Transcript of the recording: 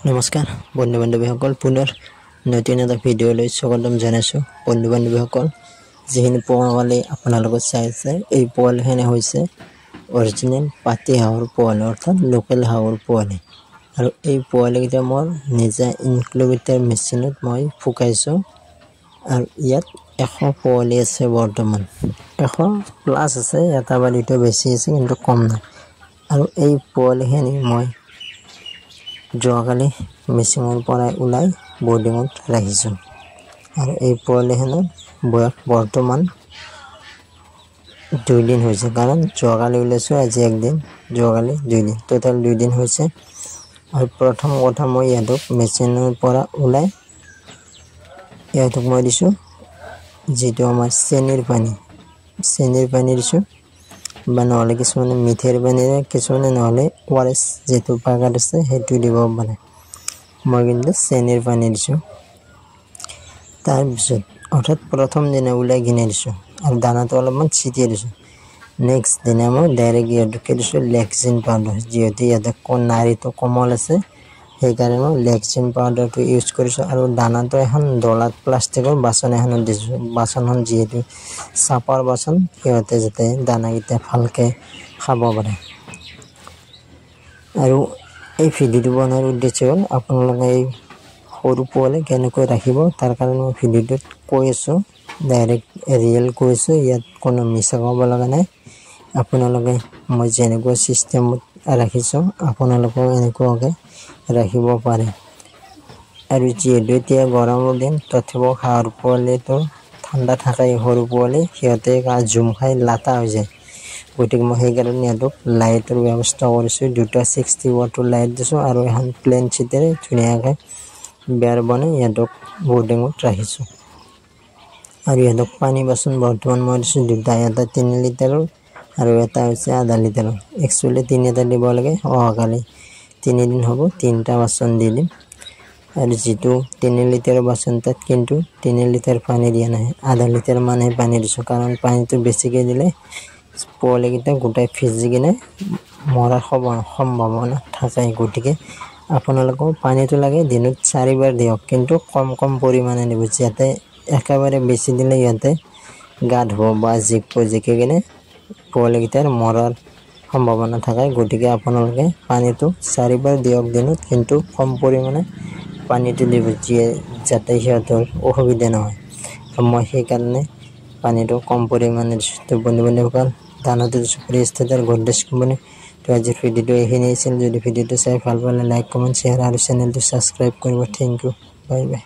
নমস্কাৰ বন্ধু বান্ধৱীসকল পুনৰ নতুন এটা ভিডিঅ'লৈ স্বাগতম জনাইছোঁ। বন্ধু বান্ধৱীসকল, যিখিনি পোৱালি আপোনালোকে চাই আছে, এই পোৱালিখিনি হৈছে অৰিজিনেল পাতি হাঁহৰ পোৱালি, অৰ্থাৎ লোকেল হাঁহৰ পোৱালি। আৰু এই পোৱালিকেইটা মই নিজা ইনকিউবেটৰ মেচিনত মই ফুকাইছোঁ। আৰু ইয়াত 100 পোৱালি আছে, বৰ্তমান 100+ আছে, এটা বা দুটা বেছি আছে কিন্তু কম নাই। আৰু এই পোৱালিখিনি মই যোৱাকালি মেচিনৰ পৰা ওলাই বৰ্ডিঙত ৰাখিছোঁ। আৰু এই পোৱালিখিনিৰ বয়স বৰ্তমান 2 দিন হৈছে, কাৰণ যোৱাকালি ওলাইছোঁ, আজি একদিন, যোৱাকালি 2 দিন, টোটেল 2 দিন হৈছে। আৰু প্ৰথম কথা মই ইহঁতক মেচিনৰ পৰা ওলাই ইহঁতক মই দিছোঁ যিটো আমাৰ চেনিৰ পানী দিছোঁ, বা নহ'লে কিছুমানে মিঠৈৰ পানীৰে, কিছুমানে নহ'লে ORS যিটো পেকেট আছে সেইটো দিব পাৰে। মই কিন্তু চেনিৰ পানী দিছোঁ। তাৰপিছত অৰ্থাৎ প্ৰথম দিনা ওলাই কিনে দিছোঁ আৰু দানাটো অলপমান ছিটিয়াই দিছোঁ। নেক্সট দিনা মই ডাইৰেক্ট ইহঁতকে দিছোঁ লেকজিন পাউডাৰ, যিহেতু ইহঁতে নাড়ীটো কোমল আছে, সেইকাৰণে মই লেকজিন পাউডাৰটো ইউজ কৰিছোঁ। আৰু দানাটো এখন ডলাত প্লাষ্টিকৰ বাচন এখনত দিছোঁ। বাচনখন যিহেতু চাপৰ বাচন, সিহঁতে যাতে দানাকেইটা ভালকৈ খাব পাৰে। আৰু এই ভিডিঅ'টো বনোৱাৰ উদ্দেশ্য হ'ল আপোনালোকে এই সৰু পোৱালি কেনেকৈ ৰাখিব, তাৰ কাৰণে মই ভিডিঅ'টোত কৈ আছোঁ, ডাইৰেক্ট ৰিয়েল কৈছোঁ, ইয়াত কোনো মিছা ক'ব লগা নাই। আপোনালোকে মই যেনেকুৱা ছিষ্টেমত ৰাখিছোঁ আপোনালোকেও এনেকুৱাকৈ ৰাখিব পাৰে। আৰু যিহেতু এতিয়া গৰমৰ দিন, তথাপিও হাঁহৰ পোৱালিটো ঠাণ্ডা থাকে, সৰু পোৱালি সিহঁতে জুম খাই লাটা হৈ যায়। গতিকে মই সেইকাৰণে সিহঁতক লাইটৰ ব্যৱস্থা কৰিছোঁ, 2টা 60 ৱাটৰ লাইট দিছোঁ আৰু এখন প্লেন চিটেৰে ধুনীয়াকৈ বেৰ বনাই ইহঁতক বৰ্ডিঙত ৰাখিছোঁ। আৰু ইহঁতক পানী বাচন বৰ্তমান মই দিছোঁ 2টা, এটা 3 লিটাৰৰ আৰু এটা হৈছে আধা লিটাৰৰ। একচুৱেলি 3টা দিব লাগে, অহাকালি 3 দিন হ'ব 3টা বাচন দি দিম। আৰু যিটো 3 লিটাৰৰ বাচন, তাত কিন্তু 3 লিটাৰ পানী দিয়া নাই, আধা লিটাৰ মানহে পানী দিছোঁ। কাৰণ পানীটো বেছিকৈ দিলে পোৱালিকেইটা গোটাই ভিজি কিনে মৰাৰ সম্ভাৱনা থাকে। গতিকে আপোনালোকেও পানীটো লাগে দিনত 4 বাৰ দিয়ক, কিন্তু কম পৰিমাণে দিব, যাতে একেবাৰে বেছি দিলে ইহঁতে গা ধুব বা জিকি কিনে পোৱালিকেইটাৰ মৰাৰ সম্ভাৱনা থাকে। গতিকে আপোনালোকে পানীটো 4 বাৰ দিয়ক দিনত, কিন্তু কম পৰিমাণে পানীটো দিব, যাতে সিহঁতৰ অসুবিধা নহয়। মই সেইকাৰণে পানীটো কম পৰিমাণে দিছোঁ। তো বন্ধু-বান্ধৱীসকল, দানাটো দিছোঁ প্ৰিষ্টাৰ গডৰেজ কোম্পানী। তো আজিৰ ভিডিঅ'টো এইখিনি আছিল। যদি ভিডিঅ'টো চাই ভাল পালে লাইক, কমেণ্ট, শ্বেয়াৰ আৰু চেনেলটো ছাবস্ক্ৰাইব কৰিব। Thank you, bye by.